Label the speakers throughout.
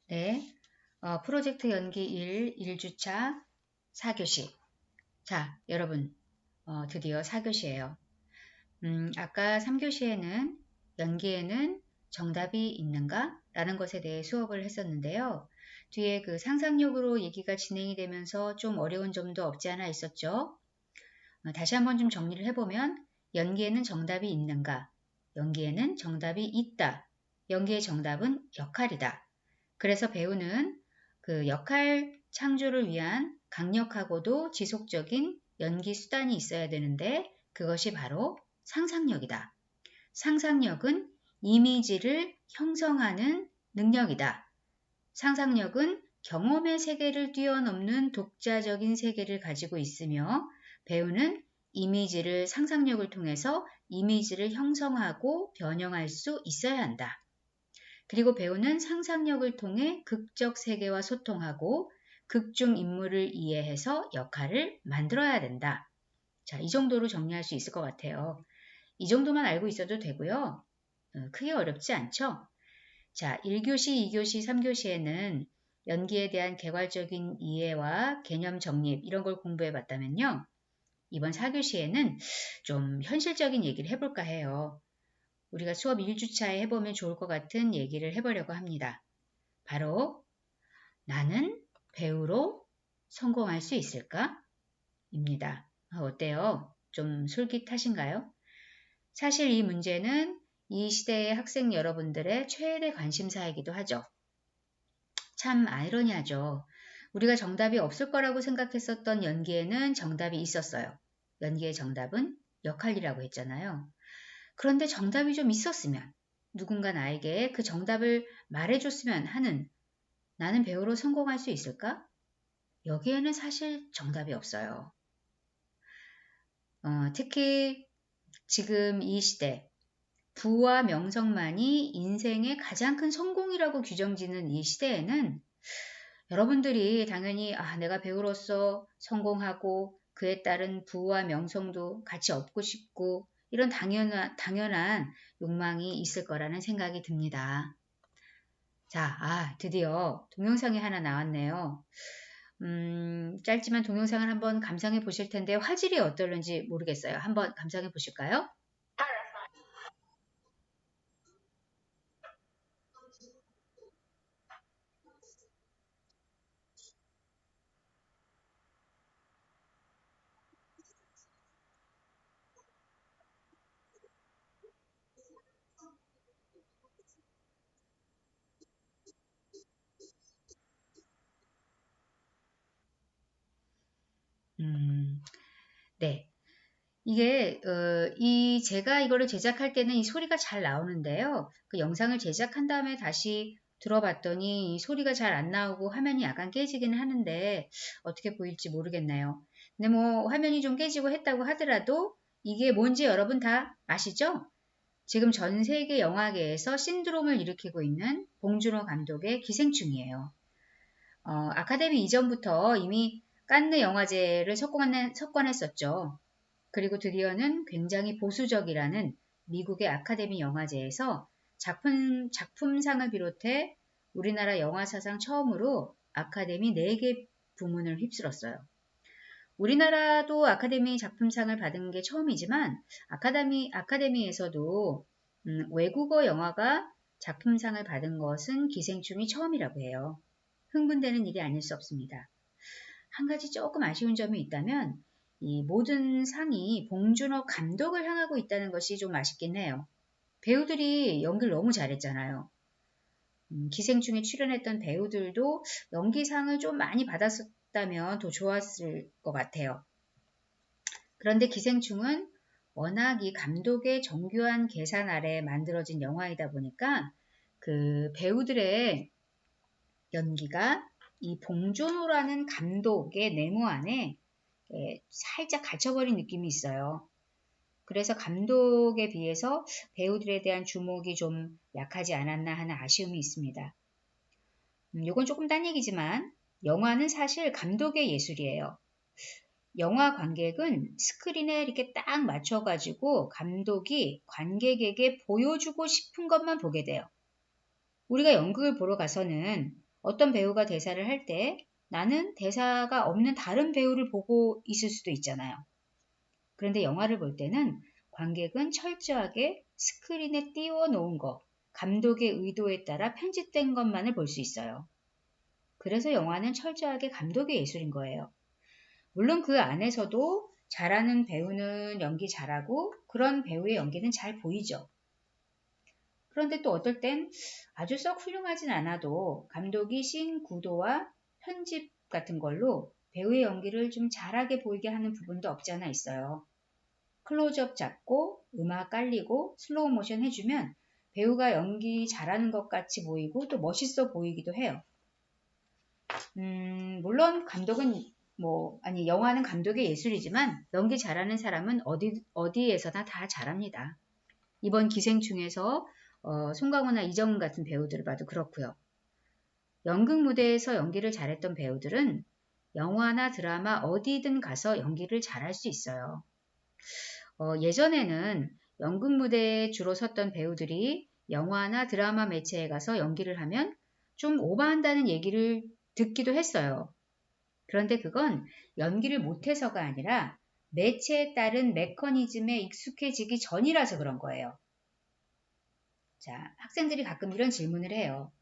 Speaker 1: 네, 프로젝트 연기 1주차 4교시. 자, 여러분, 드디어 4교시예요. 아까 3교시에는 연기에는 정답이 있는가? 라는 것에 대해 수업을 했었는데요. 뒤에 그 상상력으로 얘기가 진행이 되면서 좀 어려운 점도 없지 않아 있었죠. 다시 한번 좀 정리를 해보면 연기에는 정답이 있는가? 연기에는 정답이 있다. 연기의 정답은 역할이다. 그래서 배우는 그 역할 창조를 위한 강력하고도 지속적인 연기 수단이 있어야 되는데 그것이 바로 상상력이다. 상상력은 이미지를 형성하는 능력이다. 상상력은 경험의 세계를 뛰어넘는 독자적인 세계를 가지고 있으며 배우는 이미지를 상상력을 통해서 이미지를 형성하고 변형할 수 있어야 한다. 그리고 배우는 상상력을 통해 극적 세계와 소통하고 극중 인물을 이해해서 역할을 만들어야 된다. 자, 이 정도로 정리할 수 있을 것 같아요. 이 정도만 알고 있어도 되고요. 크게 어렵지 않죠? 자, 1교시, 2교시, 3교시에는 연기에 대한 개괄적인 이해와 개념 정립 이런 걸 공부해 봤다면요. 이번 4교시에는 좀 현실적인 얘기를 해볼까 해요. 우리가 수업 1주차에 해보면 좋을 것 같은 얘기를 해보려고 합니다. 바로 나는 배우로 성공할 수 있을까? 입니다. 어때요? 좀 솔깃하신가요? 사실 이 문제는 이 시대의 학생 여러분들의 최대 관심사이기도 하죠. 참 아이러니하죠. 우리가 정답이 없을 거라고 생각했었던 연기에는 정답이 있었어요. 연기의 정답은 역할이라고 했잖아요. 그런데 정답이 좀 있었으면 누군가 나에게 그 정답을 말해줬으면 하는 나는 배우로 성공할 수 있을까? 여기에는 사실 정답이 없어요. 특히 지금 이 시대 부와 명성만이 인생의 가장 큰 성공이라고 규정짓는 이 시대에는 여러분들이 당연히 내가 배우로서 성공하고 그에 따른 부와 명성도 같이 얻고 싶고 이런 당연한 욕망이 있을 거라는 생각이 듭니다. 자, 드디어 동영상이 하나 나왔네요. 짧지만 동영상을 한번 감상해 보실 텐데 화질이 어떨는지 모르겠어요. 한번 감상해 보실까요? 음, 네. 이게 제가 이거를 제작할 때는 이 소리가 잘 나오는데요. 그 영상을 제작한 다음에 다시 들어봤더니 이 소리가 잘 안 나오고 화면이 약간 깨지기는 하는데 어떻게 보일지 모르겠네요. 근데 뭐 화면이 좀 깨지고 했다고 하더라도 이게 뭔지 여러분 다 아시죠? 지금 전 세계 영화계에서 신드롬을 일으키고 있는 봉준호 감독의 기생충이에요. 아카데미 이전부터 이미 칸느 영화제를 석권했었죠. 그리고 드디어는 굉장히 보수적이라는 미국의 아카데미 영화제에서 작품상을 비롯해 우리나라 영화 사상 처음으로 아카데미 4개 부문을 휩쓸었어요. 우리나라도 아카데미 작품상을 받은 게 처음이지만 아카데미에서도 외국어 영화가 작품상을 받은 것은 기생충이 처음이라고 해요. 흥분되는 일이 아닐 수 없습니다. 한 가지 조금 아쉬운 점이 있다면 이 모든 상이 봉준호 감독을 향하고 있다는 것이 좀 아쉽긴 해요. 배우들이 연기를 너무 잘했잖아요. 기생충에 출연했던 배우들도 연기상을 좀 많이 받았었다면 더 좋았을 것 같아요. 그런데 기생충은 워낙 이 감독의 정교한 계산 아래 만들어진 영화이다 보니까 그 배우들의 연기가 이 봉준호라는 감독의 내모 안에 살짝 갇혀버린 느낌이 있어요. 그래서 감독에 비해서 배우들에 대한 주목이 좀 약하지 않았나 하는 아쉬움이 있습니다. 이건 조금 딴 얘기지만 영화는 사실 감독의 예술이에요. 영화 관객은 스크린에 이렇게 딱 맞춰가지고 감독이 관객에게 보여주고 싶은 것만 보게 돼요. 우리가 연극을 보러 가서는 어떤 배우가 대사를 할 때 나는 대사가 없는 다른 배우를 보고 있을 수도 있잖아요. 그런데 영화를 볼 때는 관객은 철저하게 스크린에 띄워 놓은 것, 감독의 의도에 따라 편집된 것만을 볼 수 있어요. 그래서 영화는 철저하게 감독의 예술인 거예요. 물론 그 안에서도 잘하는 배우는 연기 잘하고 그런 배우의 연기는 잘 보이죠. 그런데 또 어떨 땐 아주 썩 훌륭하진 않아도 감독이 씬 구도와 편집 같은 걸로 배우의 연기를 좀 잘하게 보이게 하는 부분도 없지 않아 있어요. 클로즈업 잡고 음악 깔리고 슬로우 모션 해주면 배우가 연기 잘하는 것 같이 보이고 또 멋있어 보이기도 해요. 물론 감독은 영화는 감독의 예술이지만 연기 잘하는 사람은 어디에서나 다 잘합니다. 이번 기생충에서 송강호나 이정은 같은 배우들을 봐도 그렇고요. 연극 무대에서 연기를 잘했던 배우들은 영화나 드라마 어디든 가서 연기를 잘할 수 있어요. 예전에는 연극 무대에 주로 섰던 배우들이 영화나 드라마 매체에 가서 연기를 하면 좀 오버한다는 얘기를 듣기도 했어요. 그런데 그건 연기를 못해서가 아니라 매체에 따른 메커니즘에 익숙해지기 전이라서 그런 거예요. 자, 학생들이 가끔 이런 질문을 해요.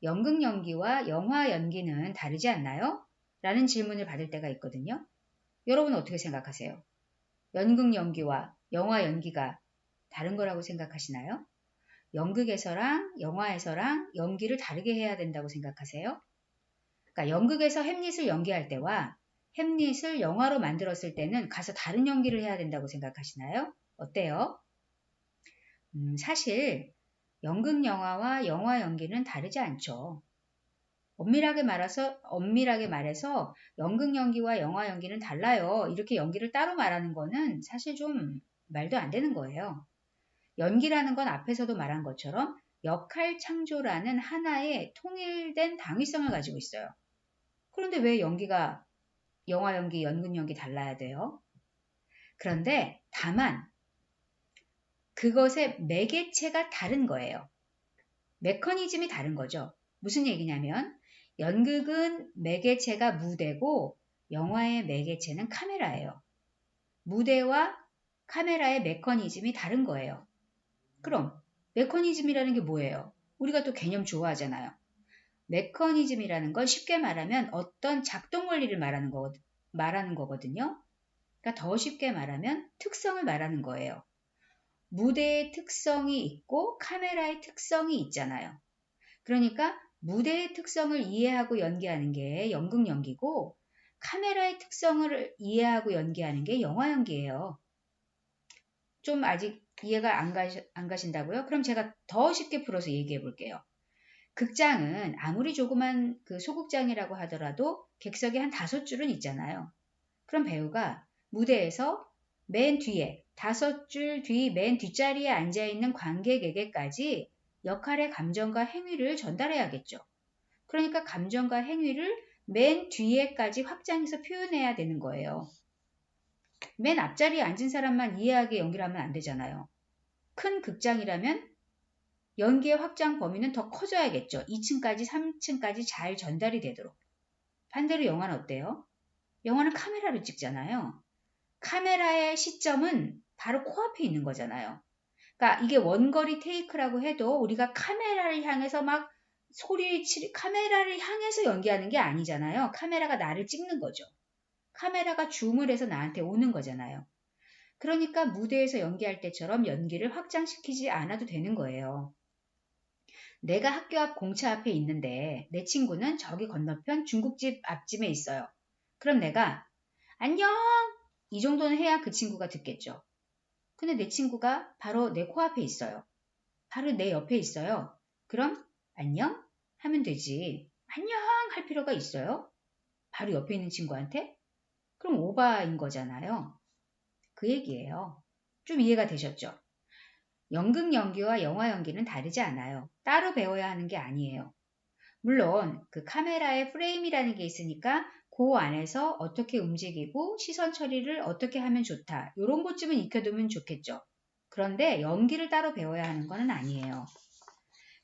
Speaker 1: 연극 연기와 영화 연기는 다르지 않나요? 라는 질문을 받을 때가 있거든요. 여러분은 어떻게 생각하세요? 연극 연기와 영화 연기가 다른 거라고 생각하시나요? 연극에서랑 영화에서랑 연기를 다르게 해야 된다고 생각하세요? 그러니까 연극에서 햄릿을 연기할 때와 햄릿을 영화로 만들었을 때는 가서 다른 연기를 해야 된다고 생각하시나요? 어때요? 사실 연극 영화와 영화 연기는 다르지 않죠. 엄밀하게 말해서 연극 연기와 영화 연기는 달라요. 이렇게 연기를 따로 말하는 거는 사실 좀 말도 안 되는 거예요. 연기라는 건 앞에서도 말한 것처럼 역할 창조라는 하나의 통일된 당위성을 가지고 있어요. 그런데 왜 연기가 영화 연기, 연극 연기 달라야 돼요? 그런데 다만 그것의 매개체가 다른 거예요. 메커니즘이 다른 거죠. 무슨 얘기냐면 연극은 매개체가 무대고 영화의 매개체는 카메라예요. 무대와 카메라의 메커니즘이 다른 거예요. 그럼 메커니즘이라는 게 뭐예요? 우리가 또 개념 좋아하잖아요. 메커니즘이라는 건 쉽게 말하면 어떤 작동 원리를 말하는 거거든요. 그러니까 더 쉽게 말하면 특성을 말하는 거예요. 무대의 특성이 있고 카메라의 특성이 있잖아요. 그러니까 무대의 특성을 이해하고 연기하는 게 연극 연기고 카메라의 특성을 이해하고 연기하는 게 영화 연기예요. 좀 아직 이해가 안 가신다고요? 그럼 제가 더 쉽게 풀어서 얘기해 볼게요. 극장은 아무리 조그만 그 소극장이라고 하더라도 객석이 한 5줄은 있잖아요. 그럼 배우가 무대에서 맨 뒤에 5줄 뒤 맨 뒷자리에 앉아있는 관객에게까지 역할의 감정과 행위를 전달해야겠죠. 그러니까 감정과 행위를 맨 뒤에까지 확장해서 표현해야 되는 거예요. 맨 앞자리에 앉은 사람만 이해하게 연기를 하면 안 되잖아요. 큰 극장이라면 연기의 확장 범위는 더 커져야겠죠. 2층까지 3층까지 잘 전달이 되도록. 반대로 영화는 어때요? 영화는 카메라를 찍잖아요. 카메라의 시점은 바로 코앞에 있는 거잖아요. 그러니까 이게 원거리 테이크라고 해도 우리가 카메라를 향해서 막 카메라를 향해서 연기하는 게 아니잖아요. 카메라가 나를 찍는 거죠. 카메라가 줌을 해서 나한테 오는 거잖아요. 그러니까 무대에서 연기할 때처럼 연기를 확장시키지 않아도 되는 거예요. 내가 학교 앞 공차 앞에 있는데 내 친구는 저기 건너편 중국집 앞집에 있어요. 그럼 내가 안녕! 이 정도는 해야 그 친구가 듣겠죠. 근데 내 친구가 바로 내 코앞에 있어요. 바로 내 옆에 있어요. 그럼 안녕? 하면 되지. 안녕! 할 필요가 있어요? 바로 옆에 있는 친구한테? 그럼 오바인 거잖아요. 그 얘기예요. 좀 이해가 되셨죠? 연극 연기와 영화 연기는 다르지 않아요. 따로 배워야 하는 게 아니에요. 물론 그 카메라의 프레임이라는 게 있으니까 그 안에서 어떻게 움직이고 시선 처리를 어떻게 하면 좋다. 이런 것쯤은 익혀두면 좋겠죠. 그런데 연기를 따로 배워야 하는 건 아니에요.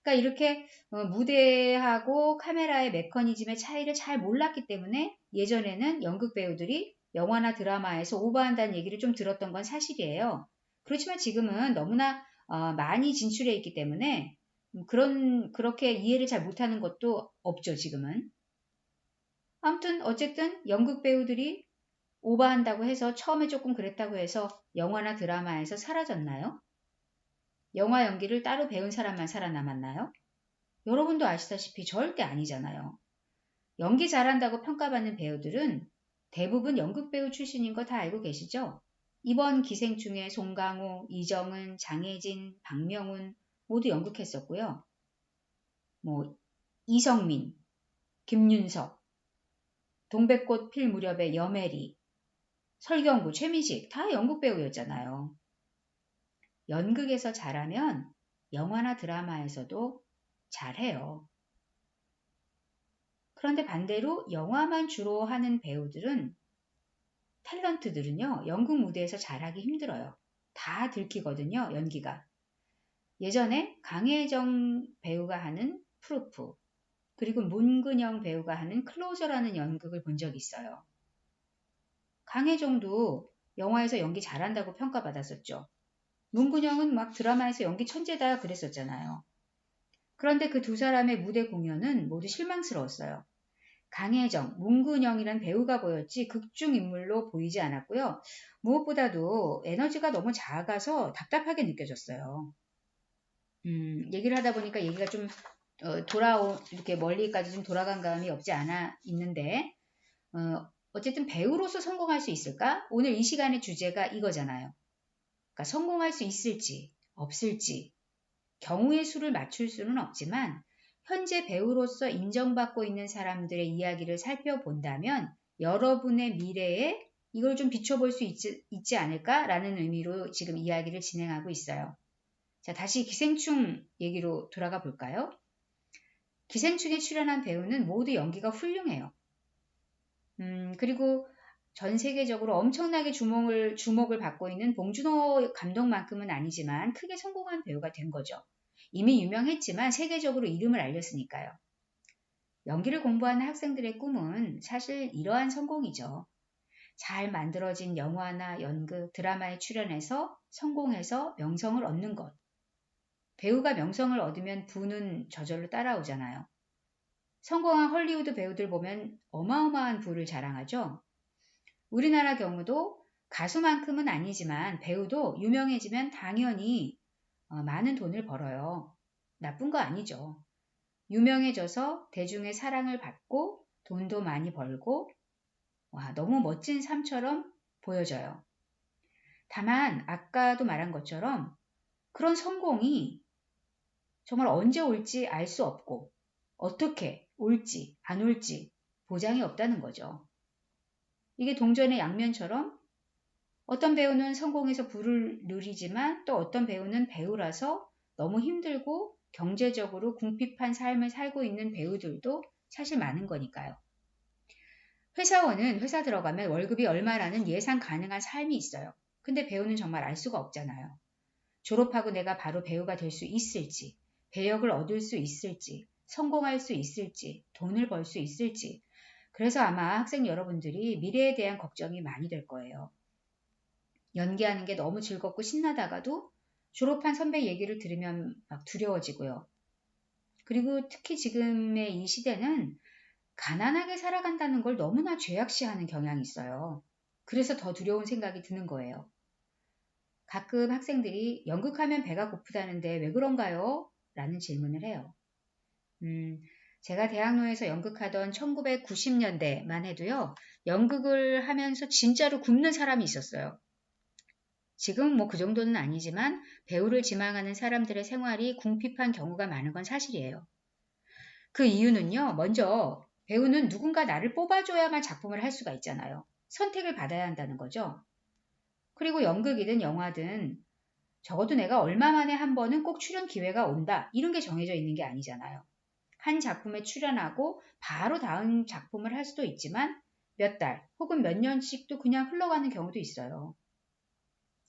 Speaker 1: 그러니까 이렇게 무대하고 카메라의 메커니즘의 차이를 잘 몰랐기 때문에 예전에는 연극 배우들이 영화나 드라마에서 오버한다는 얘기를 좀 들었던 건 사실이에요. 그렇지만 지금은 너무나 많이 진출해 있기 때문에 그렇게 이해를 잘 못하는 것도 없죠, 지금은. 아무튼 어쨌든 연극 배우들이 오버한다고 해서 처음에 조금 그랬다고 해서 영화나 드라마에서 사라졌나요? 영화 연기를 따로 배운 사람만 살아남았나요? 여러분도 아시다시피 절대 아니잖아요. 연기 잘한다고 평가받는 배우들은 대부분 연극 배우 출신인 거 다 알고 계시죠? 이번 기생충에 송강호, 이정은, 장혜진, 박명훈 모두 연극했었고요. 이성민, 김윤석, 동백꽃 필 무렵의 여메리, 설경구, 최민식 다 연극 배우였잖아요. 연극에서 잘하면 영화나 드라마에서도 잘해요. 그런데 반대로 영화만 주로 하는 배우들은 탤런트들은요. 연극 무대에서 잘하기 힘들어요. 다 들키거든요. 연기가. 예전에 강혜정 배우가 하는 프루프 그리고 문근영 배우가 하는 클로저라는 연극을 본 적이 있어요. 강혜정도 영화에서 연기 잘한다고 평가받았었죠. 문근영은 막 드라마에서 연기 천재다 그랬었잖아요. 그런데 그 두 사람의 무대 공연은 모두 실망스러웠어요. 강혜정, 문근영이란 배우가 보였지 극중 인물로 보이지 않았고요. 무엇보다도 에너지가 너무 작아서 답답하게 느껴졌어요. 얘기를 하다 보니까 얘기가 좀 이렇게 멀리까지 좀 돌아간 감이 없지 않아 있는데 어쨌든 배우로서 성공할 수 있을까? 오늘 이 시간의 주제가 이거잖아요. 그러니까 성공할 수 있을지 없을지 경우의 수를 맞출 수는 없지만 현재 배우로서 인정받고 있는 사람들의 이야기를 살펴본다면 여러분의 미래에 이걸 좀 비춰볼 수 있지 않을까라는 의미로 지금 이야기를 진행하고 있어요. 자, 다시 기생충 얘기로 돌아가 볼까요? 기생충에 출연한 배우는 모두 연기가 훌륭해요. 그리고 전 세계적으로 엄청나게 주목을 받고 있는 봉준호 감독만큼은 아니지만 크게 성공한 배우가 된 거죠. 이미 유명했지만 세계적으로 이름을 알렸으니까요. 연기를 공부하는 학생들의 꿈은 사실 이러한 성공이죠. 잘 만들어진 영화나 연극, 드라마에 출연해서 성공해서 명성을 얻는 것. 배우가 명성을 얻으면 부는 저절로 따라오잖아요. 성공한 헐리우드 배우들 보면 어마어마한 부를 자랑하죠. 우리나라 경우도 가수만큼은 아니지만 배우도 유명해지면 당연히 많은 돈을 벌어요. 나쁜 거 아니죠. 유명해져서 대중의 사랑을 받고 돈도 많이 벌고 너무 멋진 삶처럼 보여져요. 다만 아까도 말한 것처럼 그런 성공이 정말 언제 올지 알 수 없고 어떻게 올지 안 올지 보장이 없다는 거죠. 이게 동전의 양면처럼 어떤 배우는 성공해서 부를 누리지만 또 어떤 배우는 배우라서 너무 힘들고 경제적으로 궁핍한 삶을 살고 있는 배우들도 사실 많은 거니까요. 회사원은 회사 들어가면 월급이 얼마라는 예상 가능한 삶이 있어요. 근데 배우는 정말 알 수가 없잖아요. 졸업하고 내가 바로 배우가 될 수 있을지, 배역을 얻을 수 있을지, 성공할 수 있을지, 돈을 벌 수 있을지. 그래서 아마 학생 여러분들이 미래에 대한 걱정이 많이 될 거예요. 연기하는 게 너무 즐겁고 신나다가도 졸업한 선배 얘기를 들으면 막 두려워지고요. 그리고 특히 지금의 이 시대는 가난하게 살아간다는 걸 너무나 죄악시하는 경향이 있어요. 그래서 더 두려운 생각이 드는 거예요. 가끔 학생들이 연극하면 배가 고프다는데 왜 그런가요? 라는 질문을 해요. 제가 대학로에서 연극하던 1990년대만 해도요. 연극을 하면서 진짜로 굶는 사람이 있었어요. 지금 뭐 그 정도는 아니지만 배우를 지망하는 사람들의 생활이 궁핍한 경우가 많은 건 사실이에요. 그 이유는요. 먼저 배우는 누군가 나를 뽑아줘야만 작품을 할 수가 있잖아요. 선택을 받아야 한다는 거죠. 그리고 연극이든 영화든 적어도 내가 얼마 만에 한 번은 꼭 출연 기회가 온다. 이런 게 정해져 있는 게 아니잖아요. 한 작품에 출연하고 바로 다음 작품을 할 수도 있지만 몇 달 혹은 몇 년씩도 그냥 흘러가는 경우도 있어요.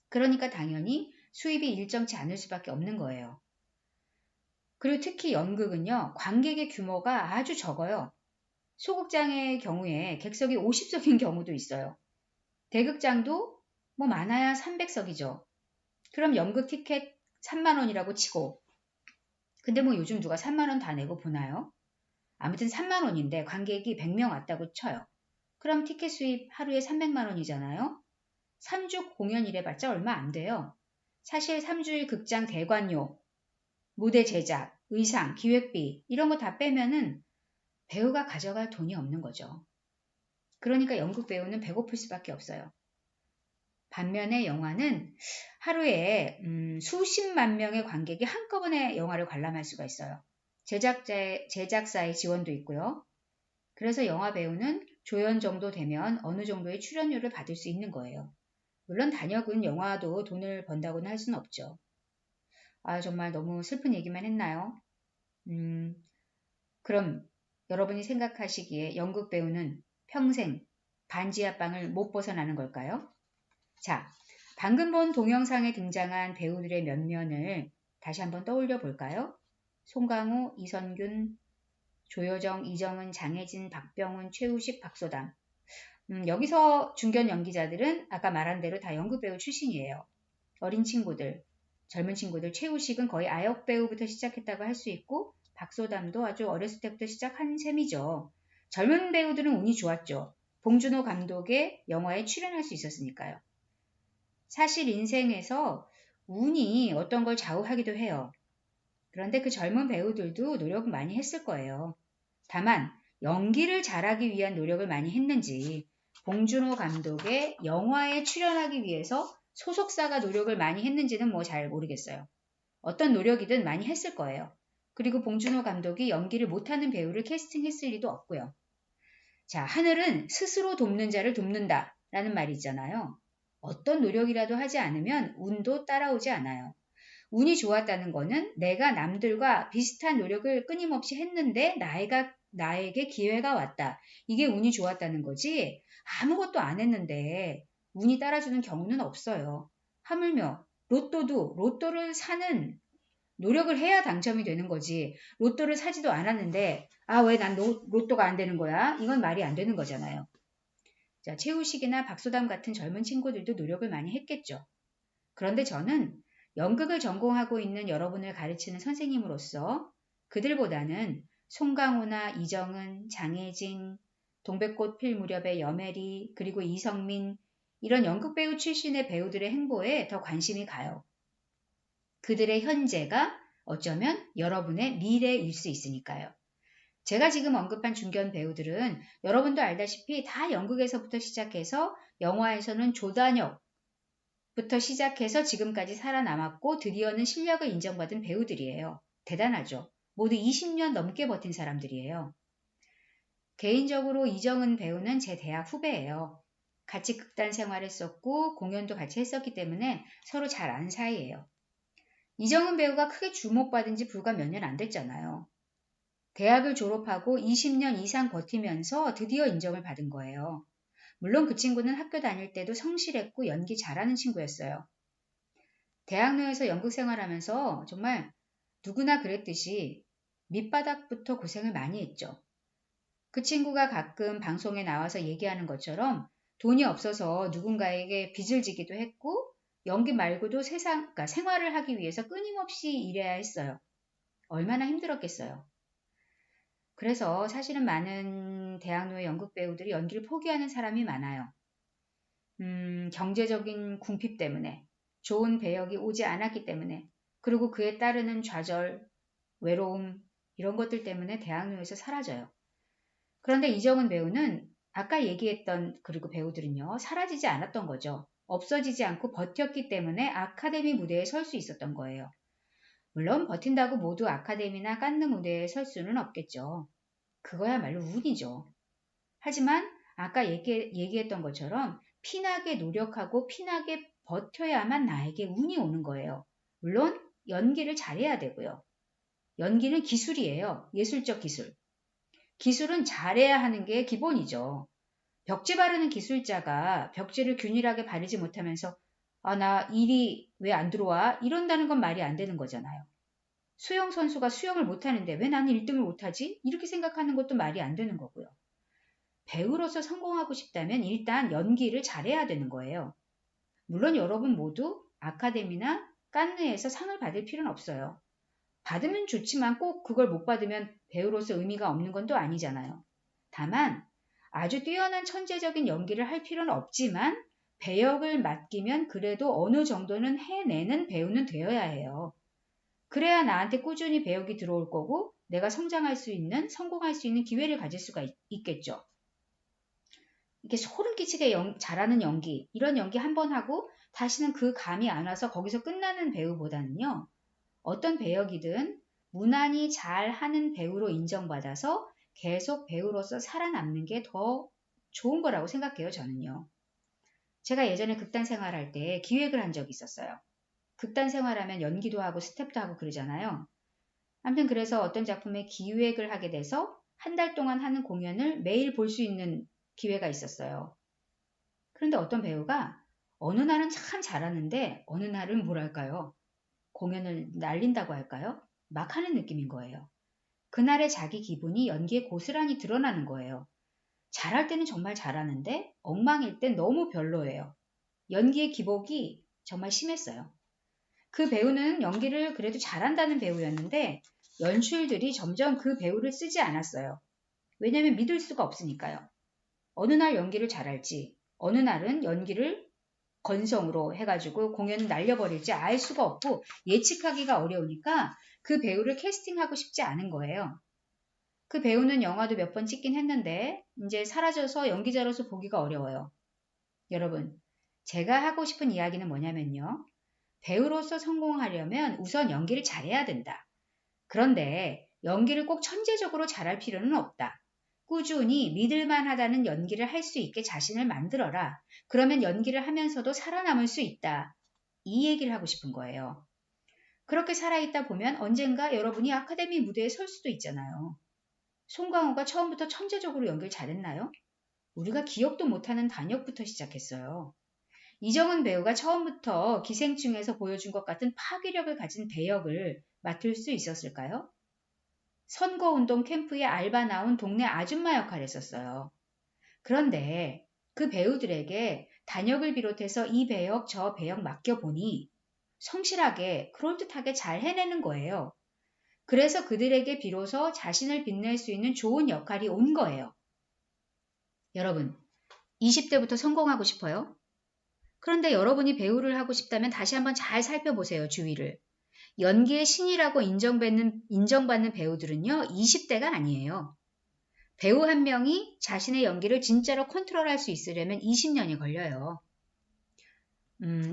Speaker 1: 그러니까 당연히 수입이 일정치 않을 수밖에 없는 거예요. 그리고 특히 연극은요, 관객의 규모가 아주 적어요. 소극장의 경우에 객석이 50석인 경우도 있어요. 대극장도 뭐 많아야 300석이죠. 그럼 연극 티켓 3만 원이라고 치고, 근데 뭐 요즘 누가 3만 원 다 내고 보나요? 아무튼 3만 원인데 관객이 100명 왔다고 쳐요. 그럼 티켓 수입 하루에 300만 원이잖아요. 3주 공연이래 봤자 얼마 안 돼요. 사실 3주일 극장 대관료, 무대 제작, 의상, 기획비 이런 거 다 빼면은 배우가 가져갈 돈이 없는 거죠. 그러니까 연극 배우는 배고플 수밖에 없어요. 반면에 영화는 하루에 수십만 명의 관객이 한꺼번에 영화를 관람할 수가 있어요. 제작사의 지원도 있고요. 그래서 영화 배우는 조연 정도 되면 어느 정도의 출연료를 받을 수 있는 거예요. 물론 단역은 영화도 돈을 번다고는 할 수는 없죠. 아, 정말 너무 슬픈 얘기만 했나요? 그럼 여러분이 생각하시기에 연극 배우는 평생 반지하방을 못 벗어나는 걸까요? 자, 방금 본 동영상에 등장한 배우들의 면면을 다시 한번 떠올려 볼까요? 송강호, 이선균, 조여정, 이정은, 장혜진, 박병훈, 최우식, 박소담. 여기서 중견 연기자들은 아까 말한 대로 다 연극 배우 출신이에요. 어린 친구들, 젊은 친구들, 최우식은 거의 아역 배우부터 시작했다고 할 수 있고 박소담도 아주 어렸을 때부터 시작한 셈이죠. 젊은 배우들은 운이 좋았죠. 봉준호 감독의 영화에 출연할 수 있었으니까요. 사실 인생에서 운이 어떤 걸 좌우하기도 해요. 그런데 그 젊은 배우들도 노력을 많이 했을 거예요. 다만 연기를 잘하기 위한 노력을 많이 했는지 봉준호 감독의 영화에 출연하기 위해서 소속사가 노력을 많이 했는지는 뭐 잘 모르겠어요. 어떤 노력이든 많이 했을 거예요. 그리고 봉준호 감독이 연기를 못하는 배우를 캐스팅했을 리도 없고요. 자, 하늘은 스스로 돕는 자를 돕는다 라는 말이 있잖아요. 어떤 노력이라도 하지 않으면 운도 따라오지 않아요. 운이 좋았다는 거는 내가 남들과 비슷한 노력을 끊임없이 했는데 나에게 기회가 왔다. 이게 운이 좋았다는 거지 아무것도 안 했는데 운이 따라주는 경우는 없어요. 하물며 로또도 로또를 사는 노력을 해야 당첨이 되는 거지 로또를 사지도 않았는데 아, 왜 난 로또가 안 되는 거야? 이건 말이 안 되는 거잖아요. 자, 최우식이나 박소담 같은 젊은 친구들도 노력을 많이 했겠죠. 그런데 저는 연극을 전공하고 있는 여러분을 가르치는 선생님으로서 그들보다는 송강호나 이정은, 장혜진, 동백꽃 필 무렵의 여메리, 그리고 이성민 이런 연극배우 출신의 배우들의 행보에 더 관심이 가요. 그들의 현재가 어쩌면 여러분의 미래일 수 있으니까요. 제가 지금 언급한 중견 배우들은 여러분도 알다시피 다 연극에서부터 시작해서 영화에서는 조단역, 부터 시작해서 지금까지 살아남았고 드디어는 실력을 인정받은 배우들이에요. 대단하죠. 모두 20년 넘게 버틴 사람들이에요. 개인적으로 이정은 배우는 제 대학 후배예요. 같이 극단 생활했었고 공연도 같이 했었기 때문에 서로 잘 아는 사이예요. 이정은 배우가 크게 주목받은 지 불과 몇 년 안 됐잖아요. 대학을 졸업하고 20년 이상 버티면서 드디어 인정을 받은 거예요. 물론 그 친구는 학교 다닐 때도 성실했고 연기 잘하는 친구였어요. 대학로에서 연극 생활하면서 정말 누구나 그랬듯이 밑바닥부터 고생을 많이 했죠. 그 친구가 가끔 방송에 나와서 얘기하는 것처럼 돈이 없어서 누군가에게 빚을 지기도 했고 연기 말고도 그러니까 생활을 하기 위해서 끊임없이 일해야 했어요. 얼마나 힘들었겠어요. 그래서 사실은 많은 대학로의 연극 배우들이 연기를 포기하는 사람이 많아요. 경제적인 궁핍 때문에, 좋은 배역이 오지 않았기 때문에, 그리고 그에 따르는 좌절, 외로움, 이런 것들 때문에 대학로에서 사라져요. 그런데 이정은 배우는 아까 얘기했던 그리고 배우들은요, 사라지지 않았던 거죠. 없어지지 않고 버텼기 때문에 아카데미 무대에 설 수 있었던 거예요. 물론 버틴다고 모두 아카데미나 깐느 무대에 설 수는 없겠죠. 그거야말로 운이죠. 하지만 아까 얘기했던 것처럼 피나게 노력하고 피나게 버텨야만 나에게 운이 오는 거예요. 물론 연기를 잘해야 되고요. 연기는 기술이에요. 예술적 기술. 기술은 잘해야 하는 게 기본이죠. 벽지 바르는 기술자가 벽지를 균일하게 바르지 못하면서 나 일이 왜 안 들어와? 이런다는 건 말이 안 되는 거잖아요. 수영 선수가 수영을 못하는데 왜 나는 1등을 못하지? 이렇게 생각하는 것도 말이 안 되는 거고요. 배우로서 성공하고 싶다면 일단 연기를 잘해야 되는 거예요. 물론 여러분 모두 아카데미나 깐느에서 상을 받을 필요는 없어요. 받으면 좋지만 꼭 그걸 못 받으면 배우로서 의미가 없는 건 또 아니잖아요. 다만 아주 뛰어난 천재적인 연기를 할 필요는 없지만 배역을 맡기면 그래도 어느 정도는 해내는 배우는 되어야 해요. 그래야 나한테 꾸준히 배역이 들어올 거고 내가 성장할 수 있는, 성공할 수 있는 기회를 가질 수가 있겠죠. 이렇게 소름 끼치게 잘하는 연기, 이런 연기 한 번 하고 다시는 그 감이 안 와서 거기서 끝나는 배우보다는요. 어떤 배역이든 무난히 잘하는 배우로 인정받아서 계속 배우로서 살아남는 게 더 좋은 거라고 생각해요, 저는요. 제가 예전에 극단 생활할 때 기획을 한 적이 있었어요. 극단 생활하면 연기도 하고 스텝도 하고 그러잖아요. 아무튼 그래서 어떤 작품의 기획을 하게 돼서 한 달 동안 하는 공연을 매일 볼 수 있는 기회가 있었어요. 그런데 어떤 배우가 어느 날은 참 잘하는데 어느 날은 뭐랄까요? 공연을 날린다고 할까요? 막 하는 느낌인 거예요. 그날의 자기 기분이 연기에 고스란히 드러나는 거예요. 잘할 때는 정말 잘하는데 엉망일 땐 너무 별로예요. 연기의 기복이 정말 심했어요. 그 배우는 연기를 그래도 잘한다는 배우였는데 연출들이 점점 그 배우를 쓰지 않았어요. 왜냐하면 믿을 수가 없으니까요. 어느 날 연기를 잘할지 어느 날은 연기를 건성으로 해가지고 공연을 날려버릴지 알 수가 없고 예측하기가 어려우니까 그 배우를 캐스팅하고 싶지 않은 거예요. 그 배우는 영화도 몇 번 찍긴 했는데 이제 사라져서 연기자로서 보기가 어려워요. 여러분, 제가 하고 싶은 이야기는 뭐냐면요. 배우로서 성공하려면 우선 연기를 잘해야 된다. 그런데 연기를 꼭 천재적으로 잘할 필요는 없다. 꾸준히 믿을만하다는 연기를 할 수 있게 자신을 만들어라. 그러면 연기를 하면서도 살아남을 수 있다. 이 얘기를 하고 싶은 거예요. 그렇게 살아있다 보면 언젠가 여러분이 아카데미 무대에 설 수도 있잖아요. 송강호가 처음부터 천재적으로 연기를 잘했나요? 우리가 기억도 못하는 단역부터 시작했어요. 이정은 배우가 처음부터 기생충에서 보여준 것 같은 파괴력을 가진 배역을 맡을 수 있었을까요? 선거운동 캠프에 알바 나온 동네 아줌마 역할을 했었어요. 그런데 그 배우들에게 단역을 비롯해서 이 배역 저 배역 맡겨보니 성실하게 그럴듯하게 잘 해내는 거예요. 그래서 그들에게 비로소 자신을 빛낼 수 있는 좋은 역할이 온 거예요. 여러분, 20대부터 성공하고 싶어요? 그런데 여러분이 배우를 하고 싶다면 다시 한번 잘 살펴보세요, 주위를. 연기의 신이라고 인정받는 배우들은요, 20대가 아니에요. 배우 한 명이 자신의 연기를 진짜로 컨트롤할 수 있으려면 20년이 걸려요.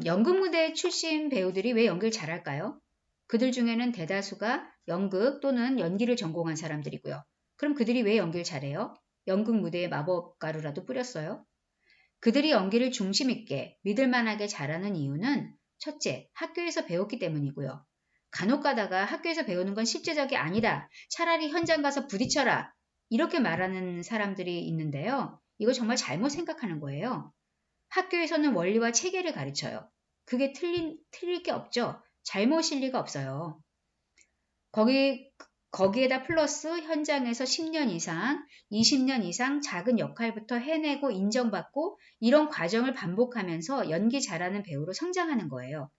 Speaker 1: 연극 무대 출신 배우들이 왜 연기를 잘할까요? 그들 중에는 대다수가 연극 또는 연기를 전공한 사람들이고요. 그럼 그들이 왜 연기를 잘해요? 연극 무대에 마법가루라도 뿌렸어요? 그들이 연기를 중심 있게 믿을만하게 잘하는 이유는 첫째, 학교에서 배웠기 때문이고요. 간혹 가다가 학교에서 배우는 건 실제적이 아니다. 차라리 현장 가서 부딪혀라. 이렇게 말하는 사람들이 있는데요. 이거 정말 잘못 생각하는 거예요. 학교에서는 원리와 체계를 가르쳐요. 그게 틀릴 게 없죠. 잘못일 리가 없어요. 거기에다 플러스 현장에서 10년 이상, 20년 이상 작은 역할부터 해내고 인정받고 이런 과정을 반복하면서 연기 잘하는 배우로 성장하는 거예요.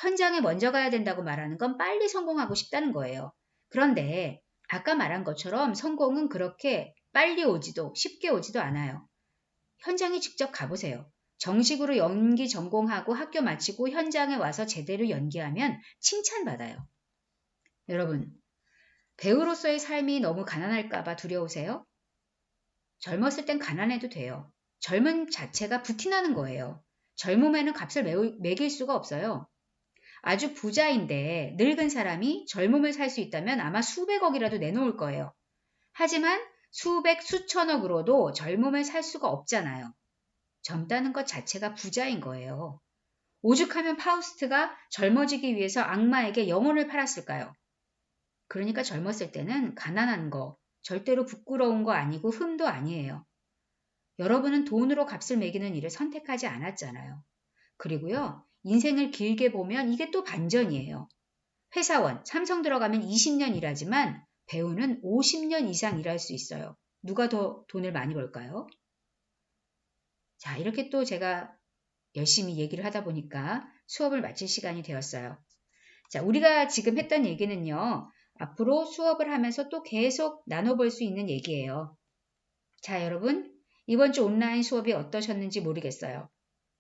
Speaker 1: 현장에 먼저 가야 된다고 말하는 건 빨리 성공하고 싶다는 거예요. 그런데 아까 말한 것처럼 성공은 그렇게 빨리 오지도 쉽게 오지도 않아요. 현장에 직접 가보세요. 정식으로 연기 전공하고 학교 마치고 현장에 와서 제대로 연기하면 칭찬받아요. 여러분, 배우로서의 삶이 너무 가난할까봐 두려우세요? 젊었을 땐 가난해도 돼요. 젊음 자체가 부티나는 거예요. 젊음에는 값을 매길 수가 없어요. 아주 부자인데 늙은 사람이 젊음을 살 수 있다면 아마 수백억이라도 내놓을 거예요. 하지만 수백, 수천억으로도 젊음을 살 수가 없잖아요. 젊다는 것 자체가 부자인 거예요. 오죽하면 파우스트가 젊어지기 위해서 악마에게 영혼을 팔았을까요? 그러니까 젊었을 때는 가난한 거, 절대로 부끄러운 거 아니고 흠도 아니에요. 여러분은 돈으로 값을 매기는 일을 선택하지 않았잖아요. 그리고요, 인생을 길게 보면 이게 또 반전이에요. 회사원, 삼성 들어가면 20년 일하지만 배우는 50년 이상 일할 수 있어요. 누가 더 돈을 많이 벌까요? 자, 이렇게 또 제가 열심히 얘기를 하다 보니까 수업을 마칠 시간이 되었어요. 자, 우리가 지금 했던 얘기는요. 앞으로 수업을 하면서 또 계속 나눠볼 수 있는 얘기예요. 자, 여러분, 이번 주 온라인 수업이 어떠셨는지 모르겠어요.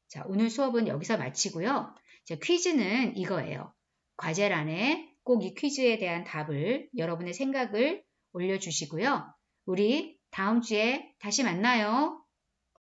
Speaker 1: 자, 오늘 수업은 여기서 마치고요. 자, 퀴즈는 이거예요. 과제란에 꼭 이 퀴즈에 대한 답을 여러분의 생각을 올려주시고요. 우리 다음 주에 다시 만나요.